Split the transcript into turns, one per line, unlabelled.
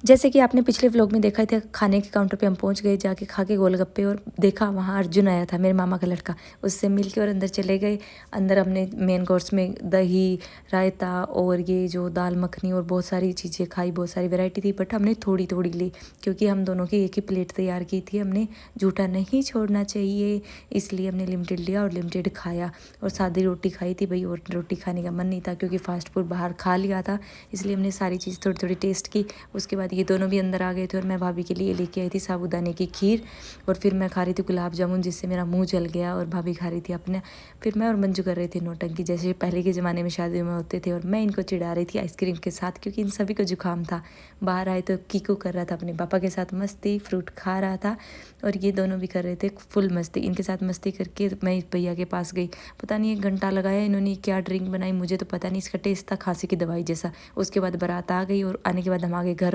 जैसे कि आपने पिछले व्लॉग में देखा था, खाने के काउंटर पे हम पहुंच गए, जाके खा के गोलगप्पे, और देखा वहाँ अर्जुन आया था, मेरे मामा का लड़का। उससे मिल के और अंदर चले गए। अंदर हमने मेन कोर्स में दही, रायता और ये जो दाल मखनी और बहुत सारी चीज़ें खाई, बहुत सारी वैरायटी थी, बट हमने थोड़ी थोड़ी ली क्योंकि हम दोनों की एक ही प्लेट तैयार की थी। हमने जूठा नहीं छोड़ना चाहिए, इसलिए हमने लिमिटेड लिया और लिमिटेड खाया। और सादी रोटी खाई थी भाई, और रोटी खाने का मन नहीं था क्योंकि फास्ट फूड बाहर खा लिया था, इसलिए हमने सारी चीज़ थोड़ी थोड़ी टेस्ट की। उसके बाद ये दोनों भी अंदर आ गए थे और मैं भाभी के लिए लेके आई थी साबूदाने की खीर, और फिर मैं खा रही थी गुलाब जामुन, जिससे मेरा मुंह जल गया, और भाभी खा रही थी अपने। फिर मैं और मंजू कर रहे थे नौटंकी, जैसे पहले के ज़माने में शादियों में होते थे, और मैं इनको चिढ़ा रही थी आइसक्रीम के साथ क्योंकि इन सभी को जुकाम था। बाहर आए तो कीकू कर रहा था अपने पापा के साथ मस्ती, फ्रूट खा रहा था, और ये दोनों भी कर रहे थे फुल मस्ती। इनके साथ मस्ती करके मैं इस भैया के पास गई। पता नहीं 1 घंटा लगाया इन्होंने, क्या ड्रिंक बनाई मुझे तो पता नहीं, इसका टेस्ट था खांसी की दवाई जैसा। उसके बाद बारात आ गई और आने के बाद हम आ गए घर।